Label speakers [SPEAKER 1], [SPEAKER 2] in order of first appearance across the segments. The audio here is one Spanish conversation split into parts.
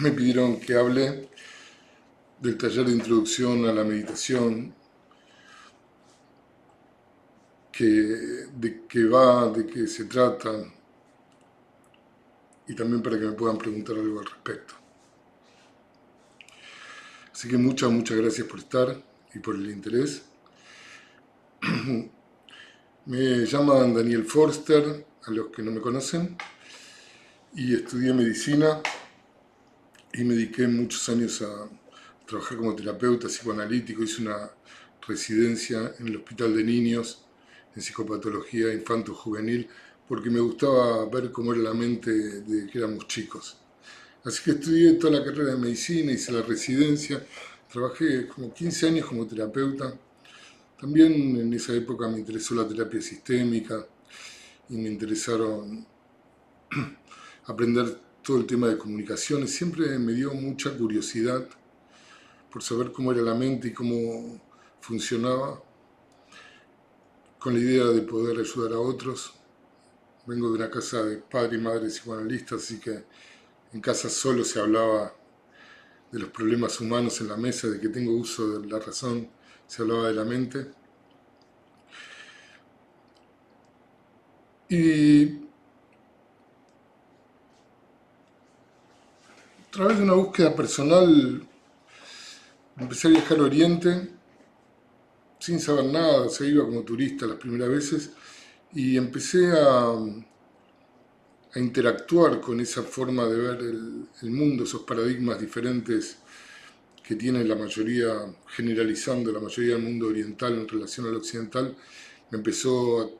[SPEAKER 1] me pidieron que hable del taller de introducción a la meditación, de qué va, de qué se trata, y también para que me puedan preguntar algo al respecto. Así que muchas gracias por estar y por el interés. Me llaman Daniel Forster, a los que no me conocen, y estudié medicina y me dediqué muchos años a trabajar como terapeuta psicoanalítico. Hice una residencia en el Hospital de Niños en psicopatología infanto-juvenil porque me gustaba ver cómo era la mente de que éramos chicos. Así que estudié toda la carrera de medicina, hice la residencia, trabajé como 15 años como terapeuta. También en esa época me interesó la terapia sistémica y me interesaron aprender todo el tema de comunicaciones. Siempre me dio mucha curiosidad por saber cómo era la mente y cómo funcionaba, con la idea de poder ayudar a otros. Vengo de una casa de padre y madre psicoanalistas, así que en casa solo se hablaba de los problemas humanos en la mesa, de que tengo uso de la razón, se hablaba de la mente. Y a través de una búsqueda personal empecé a viajar a Oriente sin saber nada, se iba como turista las primeras veces y empecé a interactuar con esa forma de ver el mundo, esos paradigmas diferentes que tiene la mayoría, generalizando la mayoría del mundo oriental en relación al occidental. Me empezó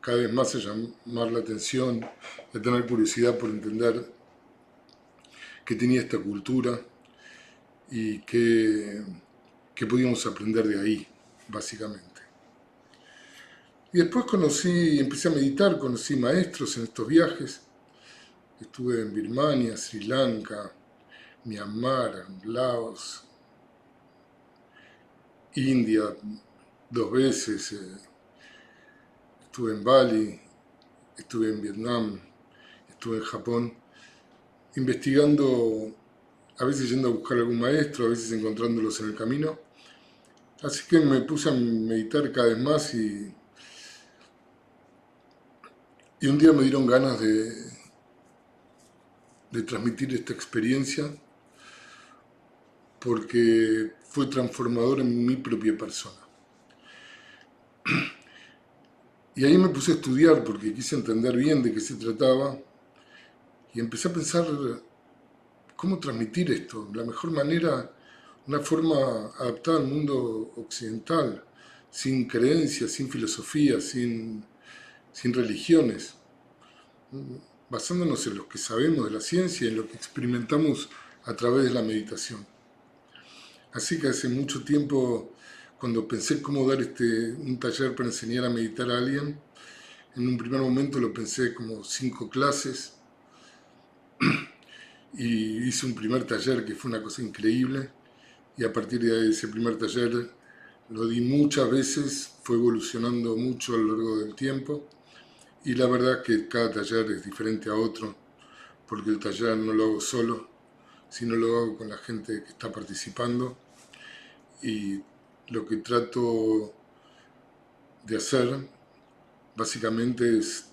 [SPEAKER 1] cada vez más a llamar la atención, a tener curiosidad por entender qué tenía esta cultura y qué podíamos aprender de ahí, básicamente. Y después empecé a meditar, conocí maestros en estos viajes. Estuve en Birmania, Sri Lanka, Myanmar, Laos, India 2 veces, estuve en Bali, estuve en Vietnam, estuve en Japón, investigando, a veces yendo a buscar algún maestro, a veces encontrándolos en el camino. Así que me puse a meditar cada vez más y un día me dieron ganas de transmitir esta experiencia porque fue transformador en mi propia persona. Y ahí me puse a estudiar porque quise entender bien de qué se trataba y empecé a pensar cómo transmitir esto. La mejor manera, una forma adaptada al mundo occidental, sin creencias, sin filosofía, sin religiones, basándonos en lo que sabemos de la ciencia y en lo que experimentamos a través de la meditación. Así que hace mucho tiempo, cuando pensé cómo dar un taller para enseñar a meditar a alguien, en un primer momento lo pensé como 5 clases y hice un primer taller que fue una cosa increíble y a partir de ese primer taller lo di muchas veces, fue evolucionando mucho a lo largo del tiempo y la verdad que cada taller es diferente a otro porque el taller no lo hago solo, sino lo hago con la gente que está participando y lo que trato de hacer básicamente es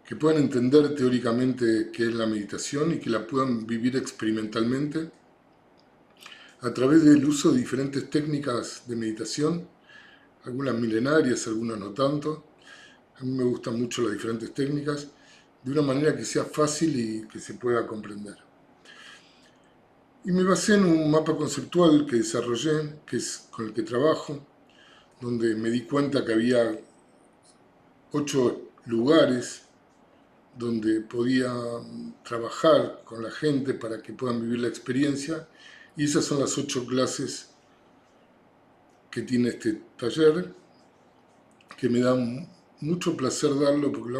[SPEAKER 1] que puedan entender teóricamente qué es la meditación y que la puedan vivir experimentalmente a través del uso de diferentes técnicas de meditación, algunas milenarias, algunas no tanto. A mí me gustan mucho las diferentes técnicas, de una manera que sea fácil y que se pueda comprender. Y me basé en un mapa conceptual que desarrollé, que es con el que trabajo, donde me di cuenta que había 8 lugares donde podía trabajar con la gente para que puedan vivir la experiencia, y esas son las 8 clases que tiene este taller, que me da mucho placer darlo porque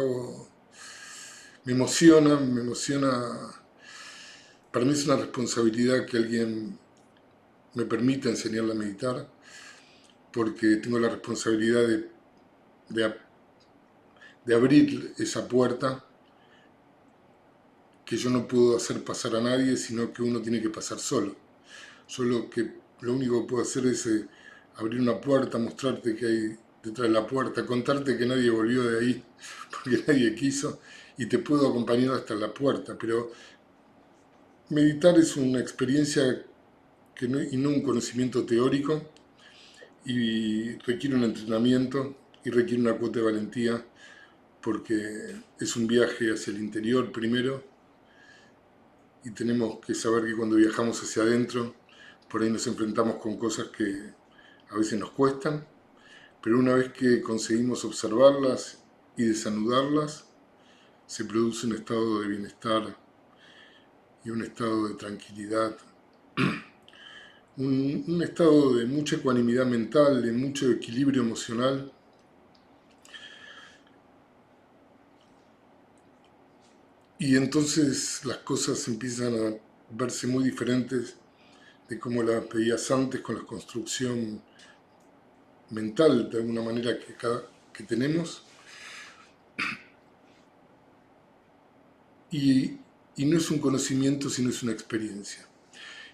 [SPEAKER 1] me emociona, para mí es una responsabilidad que alguien me permita enseñarle a meditar, porque tengo la responsabilidad de abrir esa puerta que yo no puedo hacer pasar a nadie, sino que uno tiene que pasar solo. Yo lo único que puedo hacer es abrir una puerta, mostrarte que hay detrás de la puerta, contarte que nadie volvió de ahí porque nadie quiso, y te puedo acompañar hasta la puerta, pero meditar es una experiencia y no un conocimiento teórico, y requiere un entrenamiento y requiere una cuota de valentía, porque es un viaje hacia el interior primero, y tenemos que saber que cuando viajamos hacia adentro, por ahí nos enfrentamos con cosas que a veces nos cuestan, pero una vez que conseguimos observarlas y desanudarlas, se produce un estado de bienestar y un estado de tranquilidad, un estado de mucha ecuanimidad mental, de mucho equilibrio emocional. Y entonces las cosas empiezan a verse muy diferentes de cómo las veías antes, con la construcción mental de alguna manera que tenemos. Y no es un conocimiento, sino es una experiencia.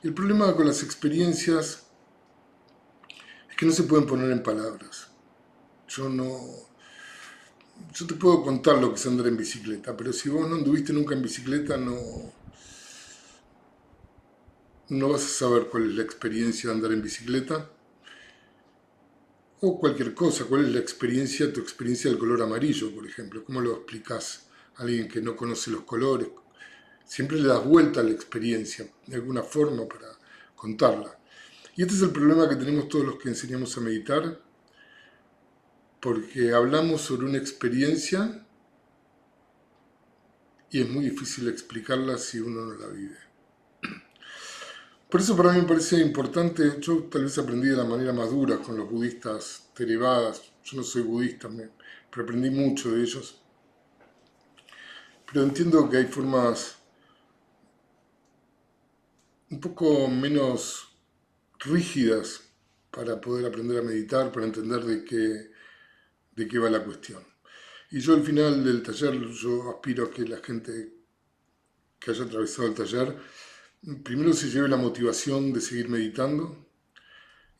[SPEAKER 1] El problema con las experiencias es que no se pueden poner en palabras. Yo te puedo contar lo que es andar en bicicleta, pero si vos no anduviste nunca en bicicleta, no vas a saber cuál es la experiencia de andar en bicicleta. O cualquier cosa, cuál es tu experiencia del color amarillo, por ejemplo. ¿Cómo lo explicás a alguien que no conoce los colores? Siempre le das vuelta a la experiencia, de alguna forma, para contarla. Y este es el problema que tenemos todos los que enseñamos a meditar, porque hablamos sobre una experiencia y es muy difícil explicarla si uno no la vive. Por eso para mí me parece importante, yo tal vez aprendí de la manera más dura con los budistas Theravādas, yo no soy budista, pero aprendí mucho de ellos. Pero entiendo que hay formas un poco menos rígidas para poder aprender a meditar, para entender de qué va la cuestión. Y yo al final del taller, yo aspiro a que la gente que haya atravesado el taller, primero se lleve la motivación de seguir meditando,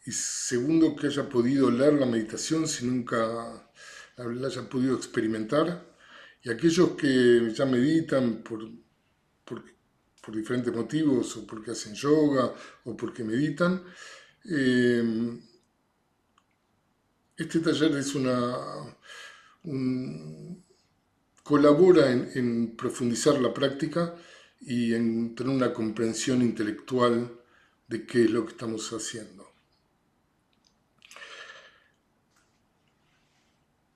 [SPEAKER 1] y segundo que haya podido leer la meditación si nunca la haya podido experimentar, y aquellos que ya meditan por diferentes motivos, o porque hacen yoga, o porque meditan, este taller es colabora en profundizar la práctica y en tener una comprensión intelectual de qué es lo que estamos haciendo.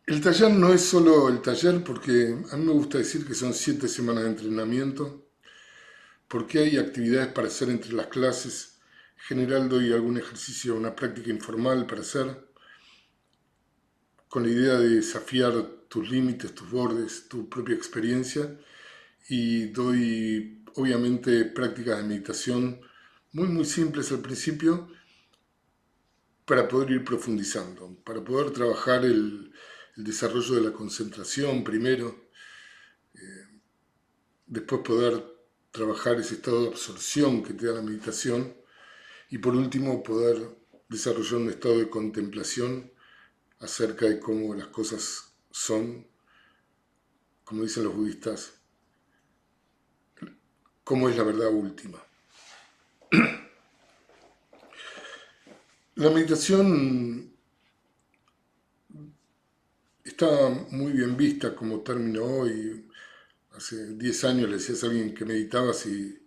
[SPEAKER 1] El taller no es solo el taller, porque a mí me gusta decir que son 7 semanas de entrenamiento, porque hay actividades para hacer entre las clases. En general doy algún ejercicio, una práctica informal para hacer, con la idea de desafiar tus límites, tus bordes, tu propia experiencia, y doy obviamente prácticas de meditación muy simples al principio para poder ir profundizando, para poder trabajar el desarrollo de la concentración primero, después poder trabajar ese estado de absorción que te da la meditación, y por último poder desarrollar un estado de contemplación acerca de cómo las cosas son, como dicen los budistas, cómo es la verdad última. La meditación está muy bien vista como término hoy. Hace 10 años le decías a alguien que meditabas y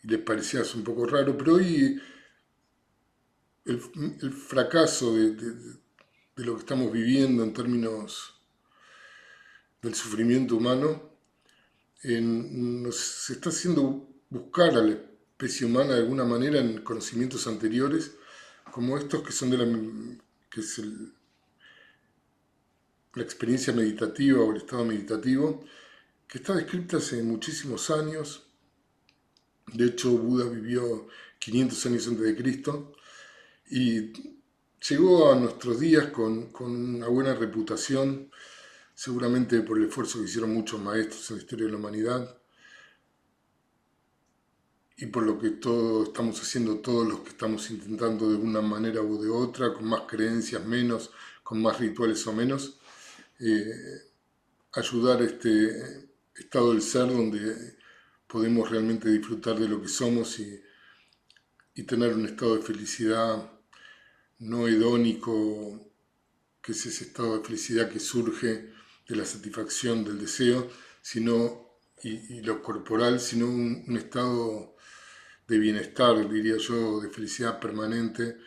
[SPEAKER 1] le parecías un poco raro, pero hoy el fracaso de lo que estamos viviendo en términos del sufrimiento humano nos está haciendo buscar a la especie humana de alguna manera en conocimientos anteriores, como estos que son que es la experiencia meditativa o el estado meditativo, que está descrita hace muchísimos años. De hecho, Buda vivió 500 años antes de Cristo y llegó a nuestros días con una buena reputación, seguramente por el esfuerzo que hicieron muchos maestros en la historia de la humanidad. y por lo que estamos haciendo todos los que estamos intentando de una manera u de otra, con más creencias, menos, con más rituales o menos, ayudar a este estado del ser donde podemos realmente disfrutar de lo que somos y tener un estado de felicidad no hedónico, que es ese estado de felicidad que surge de la satisfacción del deseo, sino, y lo corporal, sino un estado de bienestar, diría yo, de felicidad permanente,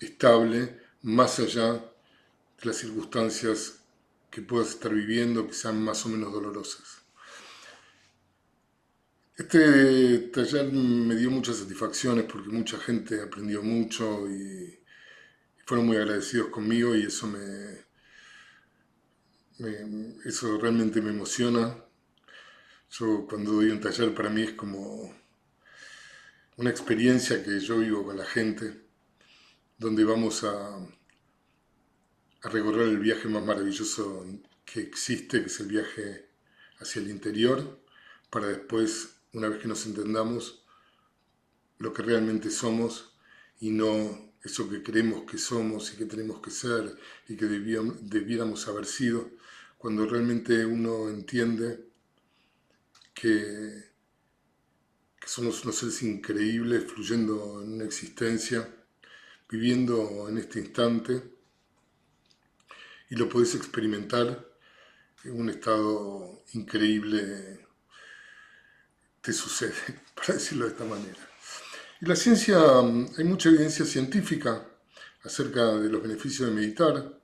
[SPEAKER 1] estable, más allá de las circunstancias que puedas estar viviendo, que sean más o menos dolorosas. Este taller me dio muchas satisfacciones porque mucha gente aprendió mucho y fueron muy agradecidos conmigo y eso realmente me emociona. Yo cuando doy un taller para mí es como una experiencia que yo vivo con la gente, donde vamos a recorrer el viaje más maravilloso que existe, que es el viaje hacia el interior, para después, una vez que nos entendamos, lo que realmente somos y no eso que creemos que somos y que tenemos que ser y que debiéramos haber sido, cuando realmente uno entiende que somos unos seres increíbles fluyendo en una existencia, viviendo en este instante, y lo podés experimentar en un estado increíble, te sucede, para decirlo de esta manera. Y la ciencia, hay mucha evidencia científica acerca de los beneficios de meditar,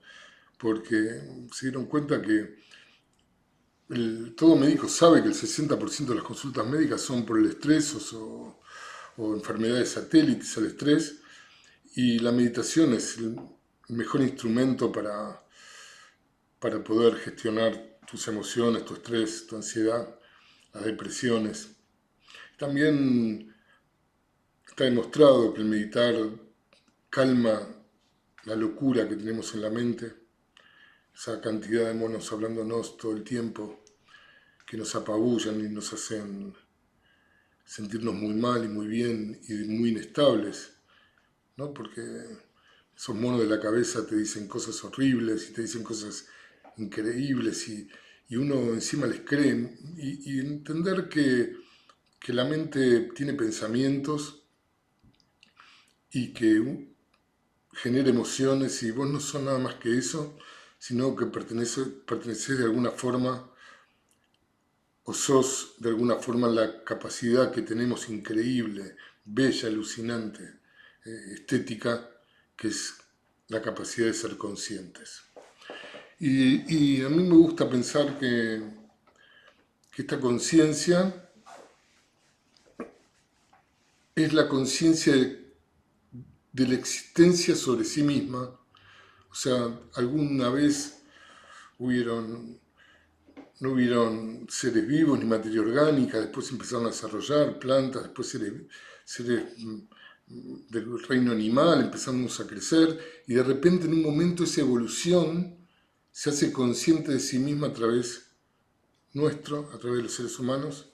[SPEAKER 1] porque se dieron cuenta que todo médico sabe que el 60% de las consultas médicas son por el estrés o enfermedades satélites al estrés, y la meditación es el mejor instrumento para poder gestionar tus emociones, tu estrés, tu ansiedad, las depresiones. También está demostrado que el meditar calma la locura que tenemos en la mente, esa cantidad de monos hablándonos todo el tiempo, que nos apabullan y nos hacen sentirnos muy mal y muy bien y muy inestables, ¿no? Porque esos monos de la cabeza te dicen cosas horribles y te dicen cosas increíbles y uno encima les cree y entender que la mente tiene pensamientos y que genera emociones y vos no sos nada más que eso, sino que perteneces de alguna forma o sos de alguna forma la capacidad que tenemos increíble, bella, alucinante, estética, que es la capacidad de ser conscientes. Y a mí me gusta pensar que esta conciencia es la conciencia de la existencia sobre sí misma. O sea, alguna vez no hubieron seres vivos ni materia orgánica, después empezaron a desarrollar plantas, después seres del reino animal, empezamos a crecer y de repente en un momento esa evolución se hace consciente de sí misma a través nuestro, a través de los seres humanos,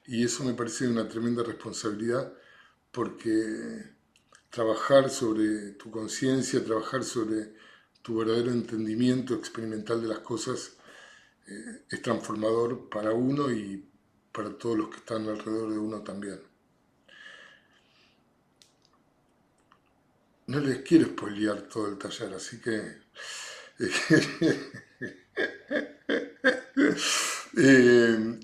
[SPEAKER 1] y eso me parece una tremenda responsabilidad porque trabajar sobre tu conciencia, trabajar sobre tu verdadero entendimiento experimental de las cosas es transformador para uno y para todos los que están alrededor de uno también. No les quiero spoilear todo el taller, así que eh,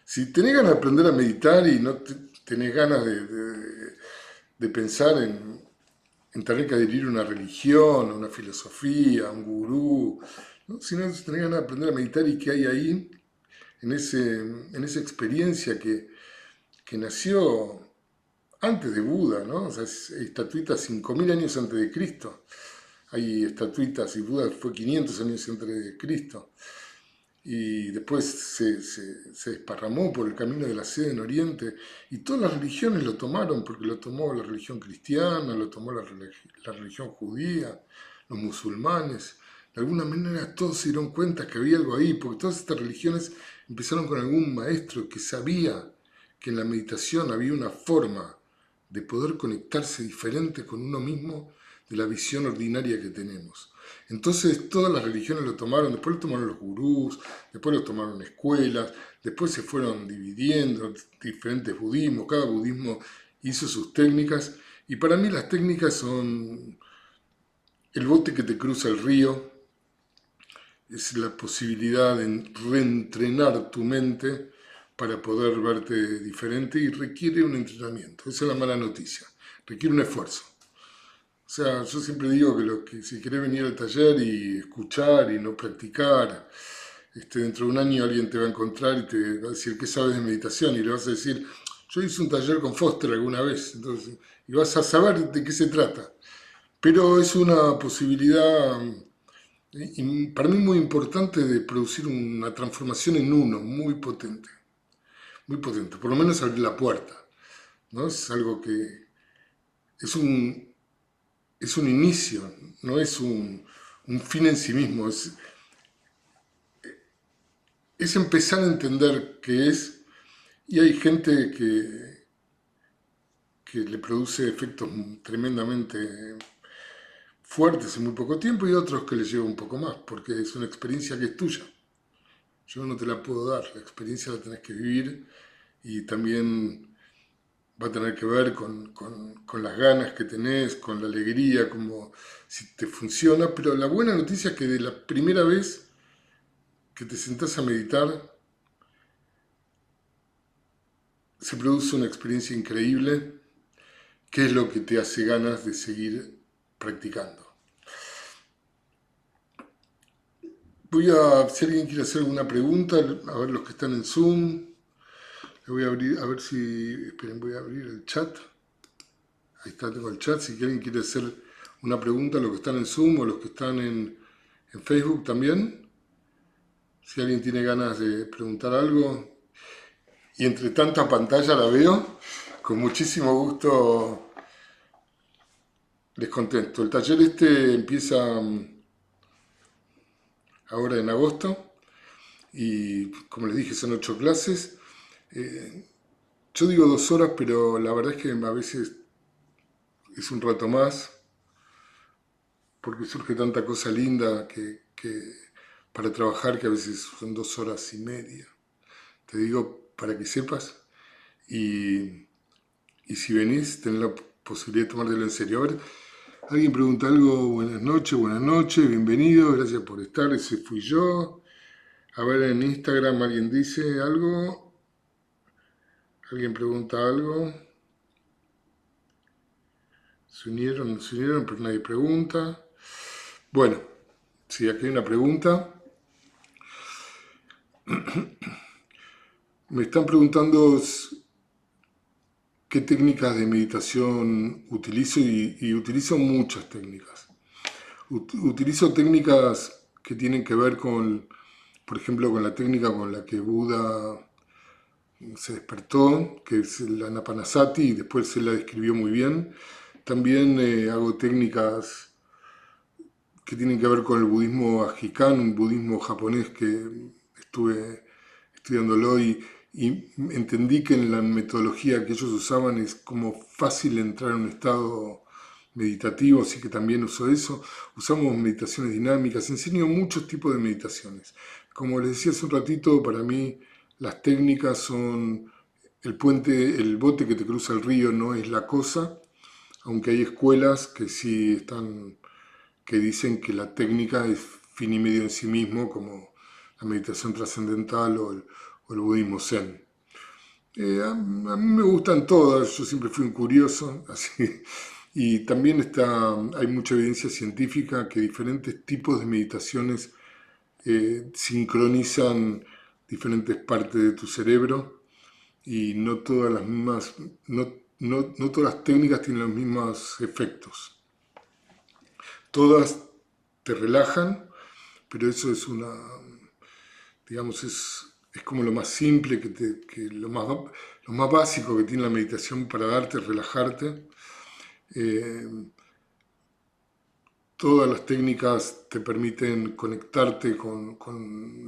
[SPEAKER 1] si tenés ganas de aprender a meditar y no tenés ganas de pensar en tener que adherir a una religión, a una filosofía, a un gurú, ¿no? Sino si tenés ganas de aprender a meditar y qué hay ahí, en esa experiencia que nació antes de Buda, ¿no? O sea, hay estatuitas 5.000 años antes de Cristo. Hay estatuitas y Buda fue 500 años antes de Cristo. Y después se desparramó por el camino de la sede en Oriente. Y todas las religiones lo tomaron, porque lo tomó la religión cristiana, lo tomó la religión judía, los musulmanes. De alguna manera todos se dieron cuenta que había algo ahí, porque todas estas religiones empezaron con algún maestro que sabía que en la meditación había una forma de poder conectarse diferente con uno mismo de la visión ordinaria que tenemos. Entonces todas las religiones lo tomaron, después lo tomaron los gurús, después lo tomaron escuelas, después se fueron dividiendo diferentes budismos, cada budismo hizo sus técnicas, y para mí las técnicas son el bote que te cruza el río, es la posibilidad de reentrenar tu mente para poder verte diferente y requiere un entrenamiento. Esa es la mala noticia, requiere un esfuerzo. O sea, yo siempre digo que si querés venir al taller y escuchar y no practicar, dentro de un año alguien te va a encontrar y te va a decir, ¿qué sabes de meditación? Y le vas a decir, yo hice un taller con Foster alguna vez, entonces, y vas a saber de qué se trata. Pero es una posibilidad para mí muy importante de producir una transformación en uno, muy potente, por lo menos abrir la puerta, ¿no? Es algo que es es un inicio, no es un fin en sí mismo, es empezar a entender qué es, y hay gente que le produce efectos tremendamente fuertes en muy poco tiempo y otros que les lleva un poco más, porque es una experiencia que es tuya. Yo no te la puedo dar, la experiencia la tenés que vivir y también va a tener que ver con las ganas que tenés, con la alegría, como si te funciona, pero la buena noticia es que de la primera vez que te sentás a meditar, se produce una experiencia increíble, que es lo que te hace ganas de seguir practicando. Si alguien quiere hacer alguna pregunta, a ver los que están en Zoom, le voy a abrir, a ver si, esperen, voy a abrir el chat. Ahí está, tengo el chat. Si alguien quiere hacer una pregunta, los que están en Zoom o los que están en Facebook también. Si alguien tiene ganas de preguntar algo. Y entre tanta pantalla la veo, con muchísimo gusto les contesto. El taller empieza ahora en agosto y como les dije son 8 clases. Yo digo 2 horas, pero la verdad es que a veces es un rato más, porque surge tanta cosa linda para trabajar que a veces son 2 horas y media. Te digo para que sepas y, y si venís tenés la posibilidad de tomártelo en serio. A ver, alguien pregunta algo, buenas noches, bienvenido, gracias por estar, ese fui yo. A ver, en Instagram alguien dice algo, alguien pregunta algo. Se unieron, pero nadie pregunta. Bueno, si aquí hay una pregunta. Me están preguntando qué técnicas de meditación utilizo y utilizo muchas técnicas. Utilizo técnicas que tienen que ver por ejemplo, con la técnica con la que Buda se despertó, que es la Anapanasati, y después se la describió muy bien. También hago técnicas que tienen que ver con el budismo Ajikan, un budismo japonés que estuve estudiándolo y entendí que en la metodología que ellos usaban es como fácil entrar en un estado meditativo, así que también uso eso. Usamos meditaciones dinámicas, enseño muchos tipos de meditaciones. Como les decía hace un ratito, para mí las técnicas son el puente, el bote que te cruza el río no es la cosa, aunque hay escuelas que sí que dicen que la técnica es fin y medio en sí mismo, como la meditación trascendental o el budismo zen. A mí me gustan todas, yo siempre fui un curioso, así, y también hay mucha evidencia científica que diferentes tipos de meditaciones sincronizan diferentes partes de tu cerebro y no todas las mismas, no todas las técnicas tienen los mismos efectos. Todas te relajan, pero eso es digamos, es como lo más simple, lo más básico que tiene la meditación para darte, relajarte. Todas las técnicas te permiten conectarte con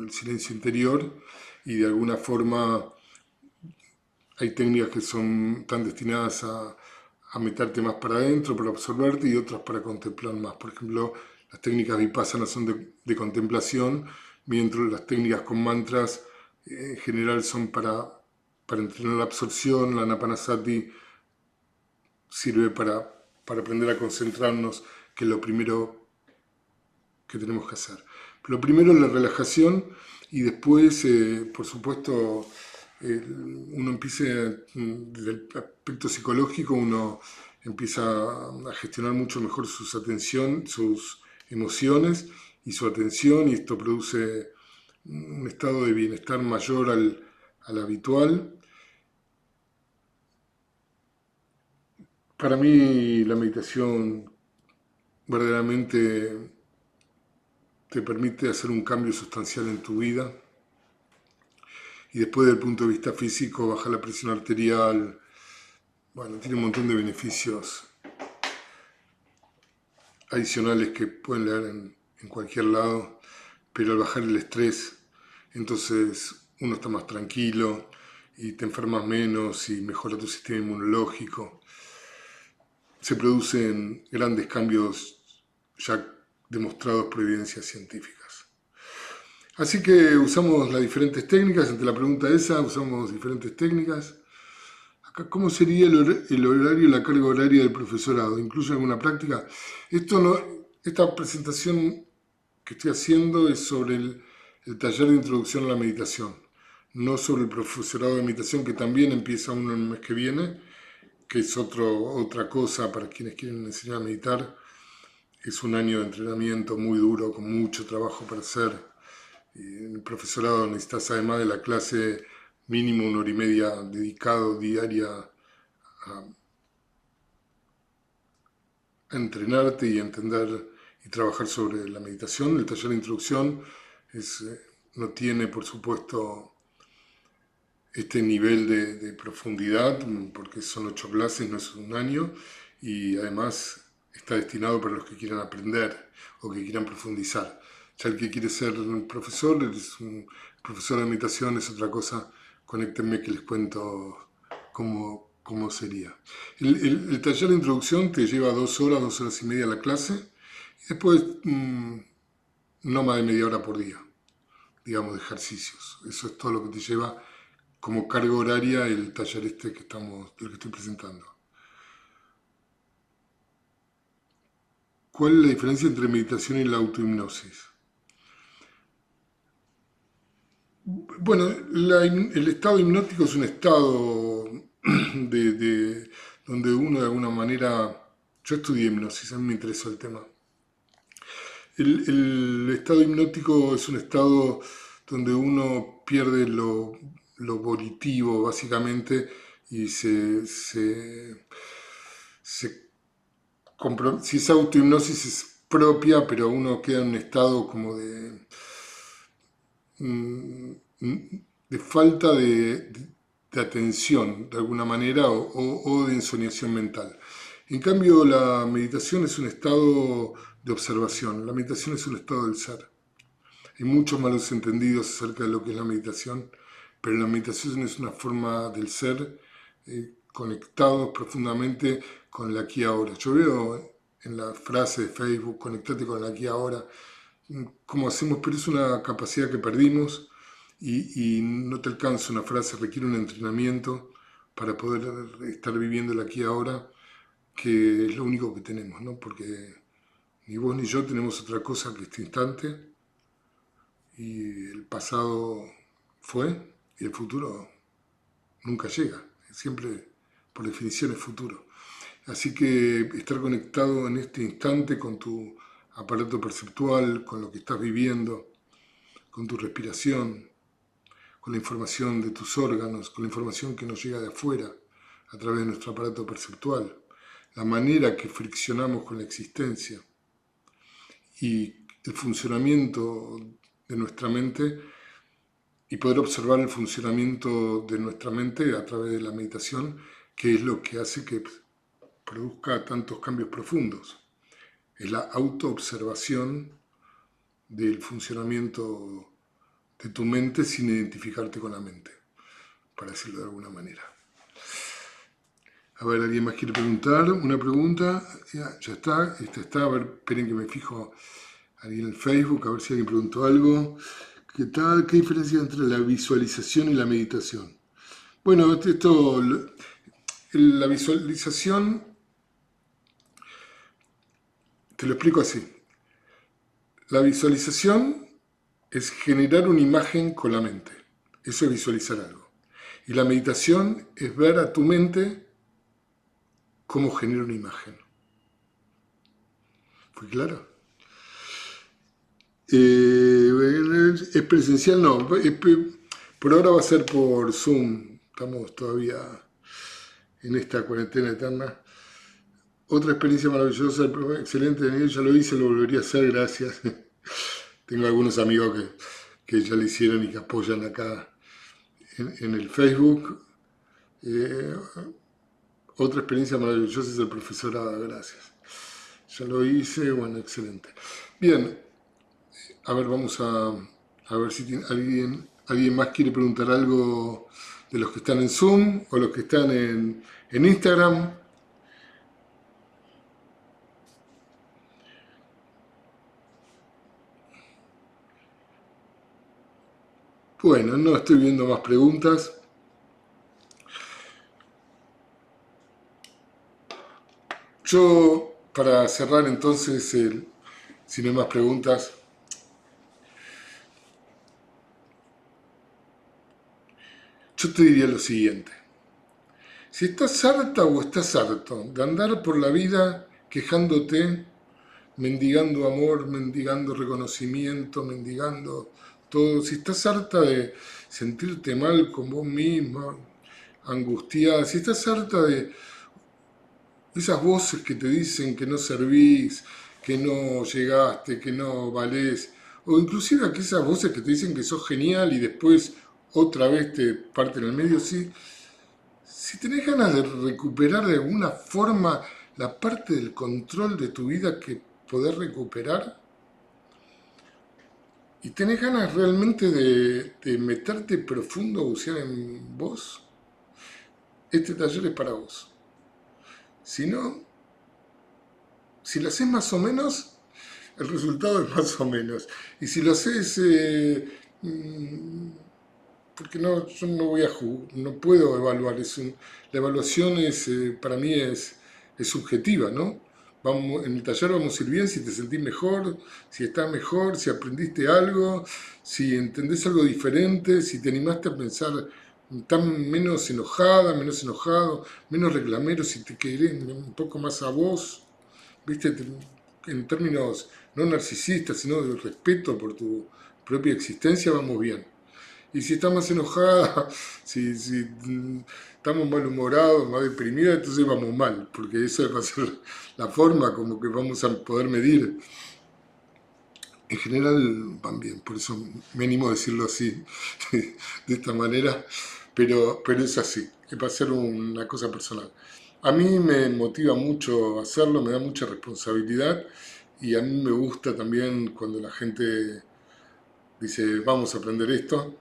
[SPEAKER 1] el silencio interior y de alguna forma hay técnicas que están destinadas a meterte más para adentro, para absorberte, y otras para contemplar más. Por ejemplo, las técnicas vipassana son de contemplación, mientras las técnicas con mantras en general son para entrenar la absorción. La Anapanasati sirve para aprender a concentrarnos, que es lo primero que tenemos que hacer. Pero lo primero es la relajación, y después, por supuesto, uno empieza, desde el aspecto psicológico, uno empieza a gestionar mucho mejor sus emociones y su atención, y esto produce un estado de bienestar mayor al habitual. Para mí la meditación verdaderamente te permite hacer un cambio sustancial en tu vida, y después, desde el punto de vista físico, bajar la presión arterial. Bueno, tiene un montón de beneficios adicionales que pueden leer en cualquier lado, pero al bajar el estrés, entonces uno está más tranquilo y te enfermas menos y mejora tu sistema inmunológico. Se producen grandes cambios ya demostrados por evidencias científicas. Así que usamos las diferentes técnicas. Ante la pregunta esa, usamos diferentes técnicas. Acá, ¿cómo sería el horario, la carga horaria del profesorado? ¿Incluye alguna práctica? Esta presentación que estoy haciendo es sobre el taller de introducción a la meditación, no sobre el profesorado de meditación, que también empieza uno el mes que viene, que es otra cosa para quienes quieren enseñar a meditar. Es un año de entrenamiento muy duro, con mucho trabajo para hacer. El profesorado necesitas, además de la clase, mínimo 1 hora y media dedicado diaria a entrenarte y entender y trabajar sobre la meditación. El taller de introducción no tiene, por supuesto, este nivel de profundidad, porque son 8 clases, no es un año, y además está destinado para los que quieran aprender o que quieran profundizar. Ya el que quiere ser un profesor, profesor de meditación es otra cosa. Conéctenme que les cuento cómo sería. El taller de introducción te lleva 2 horas, 2 horas y media la clase, y después no más de media hora por día, digamos, de ejercicios. Eso es todo lo que te lleva como carga horaria el taller del que estoy presentando. ¿Cuál es la diferencia entre meditación y la autohipnosis? Bueno, el estado hipnótico es un estado donde uno, de alguna manera... Yo estudié hipnosis, a mí me interesó el tema. El estado hipnótico es un estado donde uno pierde lo volitivo, básicamente, y si esa autohipnosis es propia, pero uno queda en un estado como mm, de falta de atención, de alguna manera, o de ensoñación mental. En cambio, la meditación es un estado de observación. La meditación es un estado del ser. Hay muchos malos entendidos acerca de lo que es la meditación, pero la meditación es una forma del ser, conectados profundamente con el aquí y ahora. Yo veo en la frase de Facebook, conectate con el aquí y ahora, cómo hacemos, pero es una capacidad que perdimos, y no te alcanza una frase, requiere un entrenamiento para poder estar viviendo el aquí y ahora, que es lo único que tenemos, ¿no? Porque ni vos ni yo tenemos otra cosa que este instante, y el pasado fue y el futuro nunca llega, siempre por definición es futuro. Así que estar conectado en este instante con tu aparato perceptual, con lo que estás viviendo, con tu respiración, con la información de tus órganos, con la información que nos llega de afuera a través de nuestro aparato perceptual, la manera que friccionamos con la existencia y el funcionamiento de nuestra mente, y poder observar el funcionamiento de nuestra mente a través de la meditación, que es lo que hace que produzca tantos cambios profundos. Es la autoobservación del funcionamiento de tu mente sin identificarte con la mente, para decirlo de alguna manera. A ver, ¿alguien más quiere preguntar? Una pregunta. Ya está. Esta está. A ver, esperen que me fijo ahí en el Facebook, a ver si alguien preguntó algo. ¿Qué tal? ¿Qué diferencia hay entre la visualización y la meditación? Bueno, la visualización, te lo explico así. La visualización es generar una imagen con la mente. Eso es visualizar algo. Y la meditación es ver a tu mente cómo genera una imagen. ¿Fue claro? ¿Es presencial? No. Por ahora va a ser por Zoom. Estamos todavía en esta cuarentena eterna. Otra experiencia maravillosa, excelente, Daniel, ya lo hice, lo volvería a hacer, gracias. Tengo algunos amigos que ya lo hicieron y que apoyan acá en el Facebook. Eh, Otra experiencia maravillosa es el profesorado, gracias. Ya lo hice, bueno, excelente. Bien, a ver, vamos a ver si alguien más quiere preguntar algo de los que están en Zoom o los que están en Instagram. Bueno, no estoy viendo más preguntas. Yo, para cerrar entonces, si no hay más preguntas, yo te diría lo siguiente. Si estás harta o estás harto de andar por la vida quejándote, mendigando amor, mendigando reconocimiento, mendigando todo, si estás harta de sentirte mal con vos misma, angustiada, si estás harta de esas voces que te dicen que no servís, que no llegaste, que no valés, o inclusive aquellas voces que te dicen que sos genial y después otra vez te parten el medio, si tenés ganas de recuperar de alguna forma la parte del control de tu vida que podés recuperar, y tenés ganas realmente de meterte profundo a bucear en vos, este taller es para vos. Si no, si lo haces más o menos, el resultado es más o menos. Y si lo haces, porque no, yo no voy a jugar, no puedo evaluar, la evaluación para mí es subjetiva, ¿no? En el taller vamos a ir bien si te sentís mejor, si estás mejor, si aprendiste algo, si entendés algo diferente, si te animaste a pensar tan menos enojada, menos enojado, menos reclamero, si te querés un poco más a vos, ¿viste? En términos no narcisistas, sino de respeto por tu propia existencia, vamos bien. Y si estás más enojada, si estamos malhumorados, más deprimidos, entonces vamos mal, porque esa va a ser la forma como que vamos a poder medir. En general van bien, por eso me animo a decirlo así, de esta manera, pero es así, va a ser una cosa personal. A mí me motiva mucho hacerlo, me da mucha responsabilidad y a mí me gusta también cuando la gente dice, vamos a aprender esto.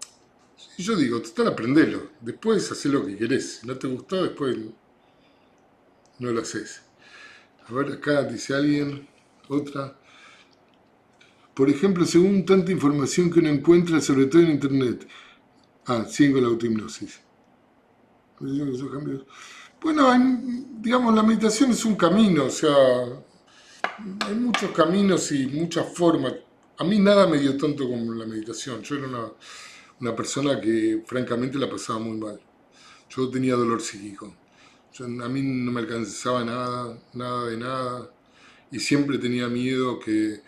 [SPEAKER 1] Y yo digo, total, aprendelo, después hacé lo que querés, si no te gustó, después no lo haces. A ver, acá dice alguien, otra. Por ejemplo, según tanta información que uno encuentra, sobre todo en internet. Siguen con la autohipnosis. Bueno, digamos, la meditación es un camino, o sea, hay muchos caminos y muchas formas. A mí nada me dio tanto como la meditación. Yo era una persona que francamente la pasaba muy mal. Yo tenía dolor psíquico. A mí no me alcanzaba nada, nada de nada. Y siempre tenía miedo que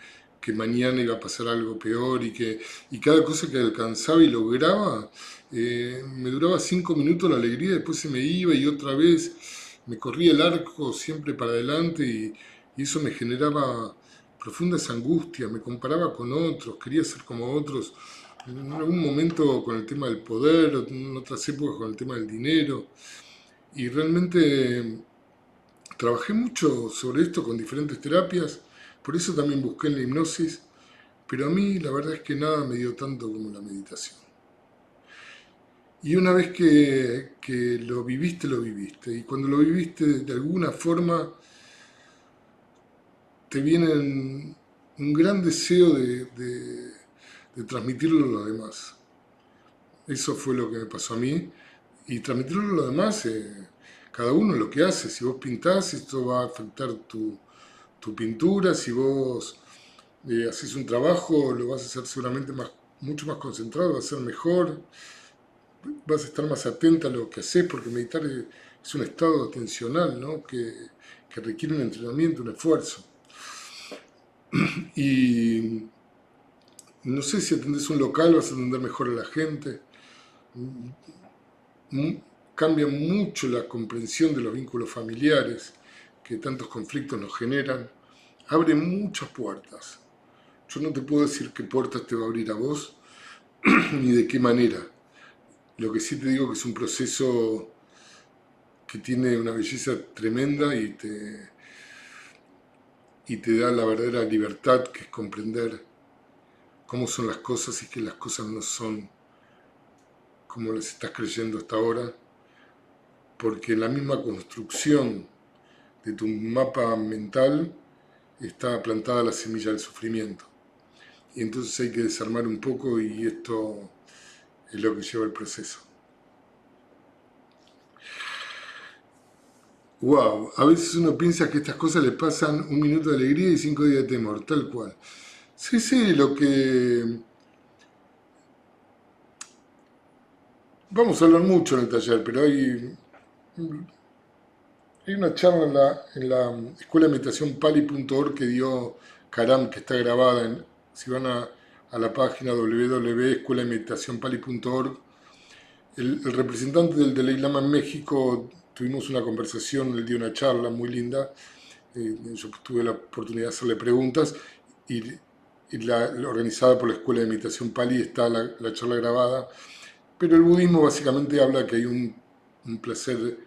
[SPEAKER 1] mañana iba a pasar algo peor y cada cosa que alcanzaba y lograba, me duraba 5 minutos la alegría, después se me iba y otra vez me corría el arco siempre para adelante y eso me generaba profundas angustias, me comparaba con otros, quería ser como otros, en algún momento con el tema del poder, en otras épocas con el tema del dinero, y realmente trabajé mucho sobre esto con diferentes terapias, por eso también busqué en la hipnosis, pero a mí la verdad es que nada me dio tanto como la meditación. Y una vez que lo viviste, lo viviste. Y cuando lo viviste, de alguna forma, te viene un gran deseo de transmitirlo a los demás. Eso fue lo que me pasó a mí. Y transmitirlo a los demás, cada uno lo que hace. Si vos pintás, esto va a afectar tu pintura. Si vos haces un trabajo, lo vas a hacer seguramente mucho más concentrado, va a ser mejor, vas a estar más atenta a lo que haces, porque meditar es un estado atencional, ¿no? que requiere un entrenamiento, un esfuerzo. Y no sé si atendés un local, vas a atender mejor a la gente. Cambia mucho la comprensión de los vínculos familiares que tantos conflictos nos generan. Abre muchas puertas. Yo no te puedo decir qué puertas te va a abrir a vos, ni de qué manera. Lo que sí te digo que es un proceso que tiene una belleza tremenda y te da la verdadera libertad, que es comprender cómo son las cosas y que las cosas no son como las estás creyendo hasta ahora, porque en la misma construcción de tu mapa mental está plantada la semilla del sufrimiento. Y entonces hay que desarmar un poco y esto es lo que lleva el proceso. Wow, a veces uno piensa que estas cosas le pasan un minuto de alegría y 5 días de temor, tal cual. Sí, sí, lo que... Vamos a hablar mucho en el taller, pero hay una charla en la escuela de meditación pali.org que dio Karam, que está grabada. Si van a la página www.escuelameditacionpali.org, el representante del Dalai Lama en México, tuvimos una conversación, él dio una charla muy linda. Yo tuve la oportunidad de hacerle preguntas y la organizada por la Escuela de Meditación Pali está la charla grabada. Pero el budismo básicamente habla que hay un placer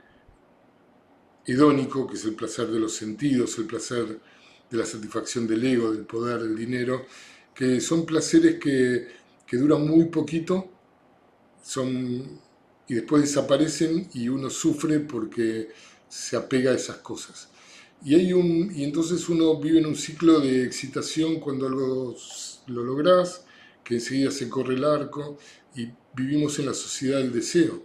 [SPEAKER 1] hedónico, que es el placer de los sentidos, el placer de la satisfacción del ego, del poder, del dinero, que son placeres que duran muy poquito, y después desaparecen y uno sufre porque se apega a esas cosas. Y entonces uno vive en un ciclo de excitación cuando algo lo lográs, que enseguida se corre el arco, y vivimos en la sociedad del deseo.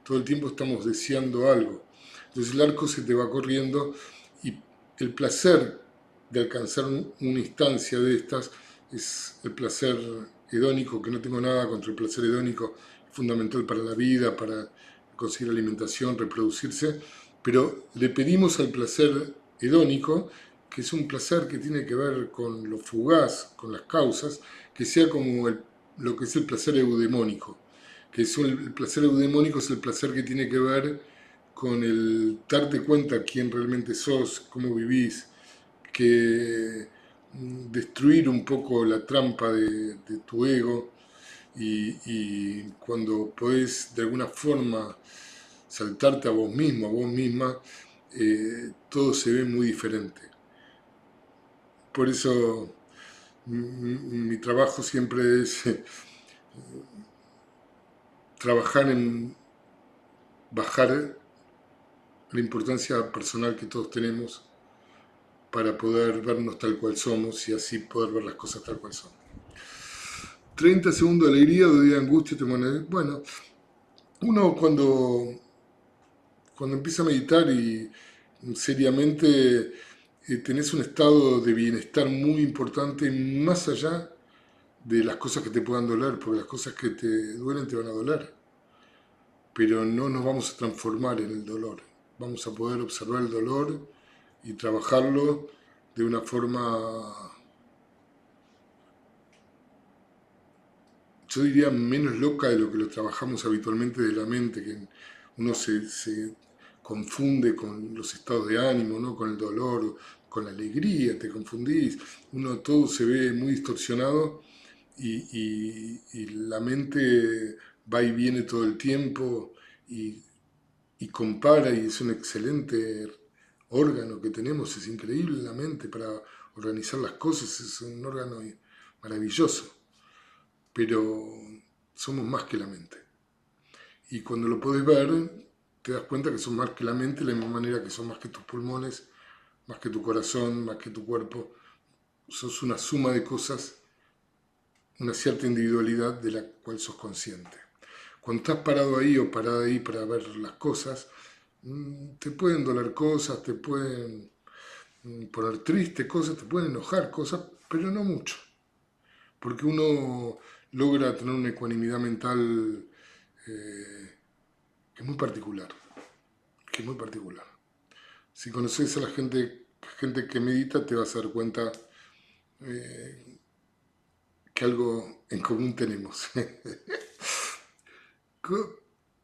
[SPEAKER 1] Todo el tiempo estamos deseando algo. Entonces el arco se te va corriendo y el placer de alcanzar una instancia de estas es el placer hedónico, que no tengo nada contra el placer hedónico, fundamental para la vida, para conseguir alimentación, reproducirse, pero le pedimos al placer hedónico, que es un placer que tiene que ver con lo fugaz, con las causas, que sea como lo que es el placer eudemónico, que es el placer eudemónico es el placer que tiene que ver con el darte cuenta quién realmente sos, cómo vivís, que destruir un poco la trampa de tu ego y cuando podés de alguna forma saltarte a vos mismo, a vos misma, todo se ve muy diferente. Por eso mi trabajo siempre es trabajar en bajar la importancia personal que todos tenemos para poder vernos tal cual somos y así poder ver las cosas tal cual son. 30 segundos de alegría, 2 días de angustia, temor. Bueno, uno cuando empieza a meditar y seriamente tenés un estado de bienestar muy importante más allá de las cosas que te puedan doler, porque las cosas que te duelen te van a doler, pero no nos vamos a transformar en el dolor. Vamos a poder observar el dolor y trabajarlo de una forma, yo diría, menos loca de lo que lo trabajamos habitualmente de la mente, que uno se confunde con los estados de ánimo, ¿no? Con el dolor, con la alegría, te confundís, uno todo se ve muy distorsionado y la mente va y viene todo el tiempo y, y compara, y es un excelente órgano que tenemos, es increíble la mente para organizar las cosas, es un órgano maravilloso, pero somos más que la mente. Y cuando lo podés ver, te das cuenta que son más que la mente, de la misma manera que son más que tus pulmones, más que tu corazón, más que tu cuerpo. Sos una suma de cosas, una cierta individualidad de la cual sos consciente. Cuando estás parado ahí o parada ahí para ver las cosas, te pueden doler cosas, te pueden poner triste cosas, te pueden enojar cosas, pero no mucho. Porque uno logra tener una ecuanimidad mental que es muy particular, que es muy particular. Si conoces a la gente que medita, te vas a dar cuenta eh, que algo en común tenemos.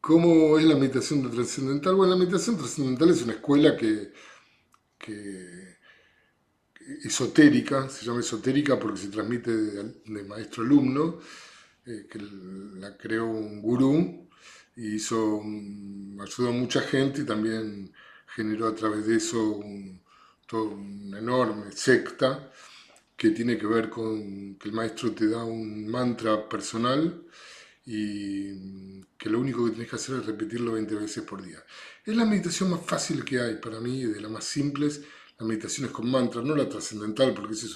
[SPEAKER 1] ¿Cómo es la meditación trascendental? Bueno, la meditación trascendental es una escuela que esotérica, se llama esotérica porque se transmite de maestro a alumno, que la creó un gurú y ayudó a mucha gente y también generó a través de eso toda una enorme secta que tiene que ver con que el maestro te da un mantra personal y que lo único que tenés que hacer es repetirlo 20 veces por día. Es la meditación más fácil que hay para mí, de las más simples. La meditación es con mantra, no la trascendental, porque esa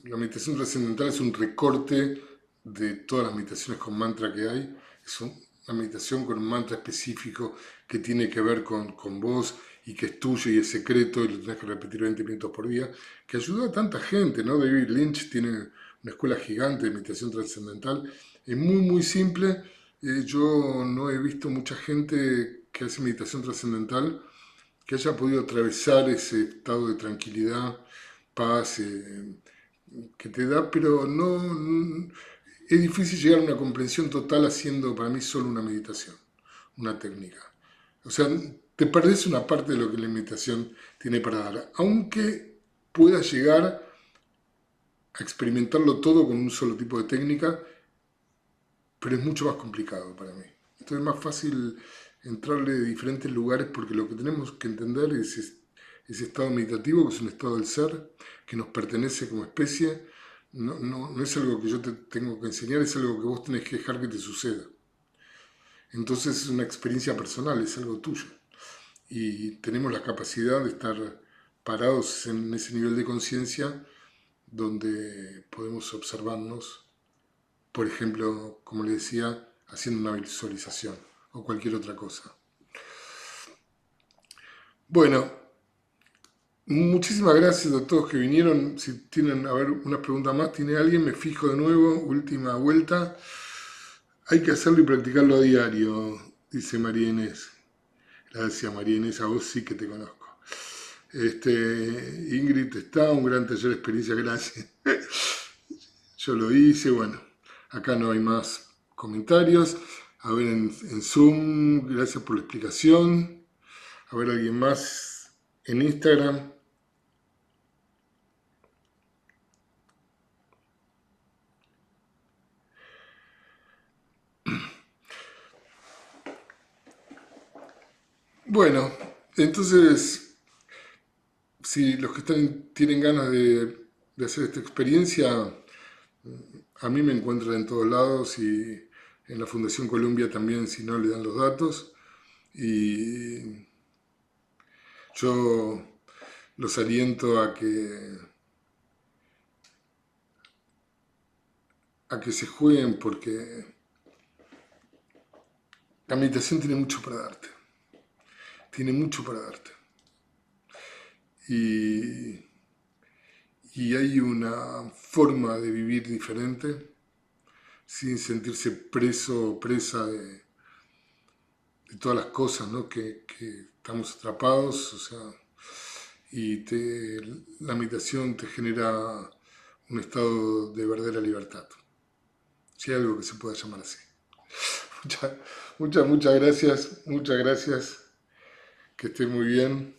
[SPEAKER 1] la meditación trascendental es un recorte de todas las meditaciones con mantra que hay. Es una meditación con un mantra específico que tiene que ver con vos y que es tuyo y es secreto y lo tenés que repetir 20 minutos por día, que ayudó a tanta gente, ¿no? David Lynch tiene una escuela gigante de meditación trascendental. Es muy, muy simple. Yo no he visto mucha gente que hace meditación trascendental que haya podido atravesar ese estado de tranquilidad, paz, que te da, pero es difícil llegar a una comprensión total haciendo para mí solo una meditación, una técnica. O sea, te perdés una parte de lo que la meditación tiene para dar, aunque puedas llegar a experimentarlo todo con un solo tipo de técnica, pero es mucho más complicado para mí. Entonces es más fácil entrarle de diferentes lugares porque lo que tenemos que entender es ese estado meditativo, que es un estado del ser, que nos pertenece como especie. No es algo que yo te tengo que enseñar, es algo que vos tenés que dejar que te suceda. Entonces es una experiencia personal, es algo tuyo. Y tenemos la capacidad de estar parados en ese nivel de conciencia donde podemos observarnos, por ejemplo, como le decía, haciendo una visualización o cualquier otra cosa. Bueno, muchísimas gracias a todos que vinieron. Si tienen, a ver, una pregunta más, ¿tiene alguien? Me fijo de nuevo, última vuelta. Hay que hacerlo y practicarlo a diario, dice María Inés. Gracias María Inés, a vos sí que te conozco. Ingrid está, un gran taller de experiencia, gracias. Yo lo hice, bueno, acá no hay más comentarios. A ver en Zoom, gracias por la explicación. A ver alguien más en Instagram. Bueno, entonces, si los que tienen ganas de hacer esta experiencia, a mí me encuentran en todos lados y en la Fundación Columbia también, si no le dan los datos. Y yo los aliento a que se jueguen porque la meditación tiene mucho para darte. Tiene mucho para darte. Y, y hay una forma de vivir diferente sin sentirse preso o presa de todas las cosas, ¿no? que estamos atrapados, o sea, y la meditación te genera un estado de verdadera libertad, si hay algo que se pueda llamar así. Muchas gracias, que esté muy bien,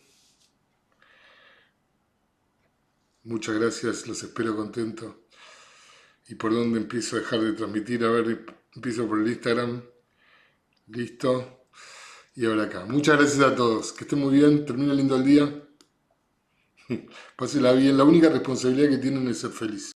[SPEAKER 1] muchas gracias, los espero contento. ¿Y por dónde empiezo a dejar de transmitir? A ver, empiezo por el Instagram, listo. Y ahora acá. Muchas gracias a todos. Que estén muy bien. Termina lindo el día. Pásenla bien. La única responsabilidad que tienen es ser feliz.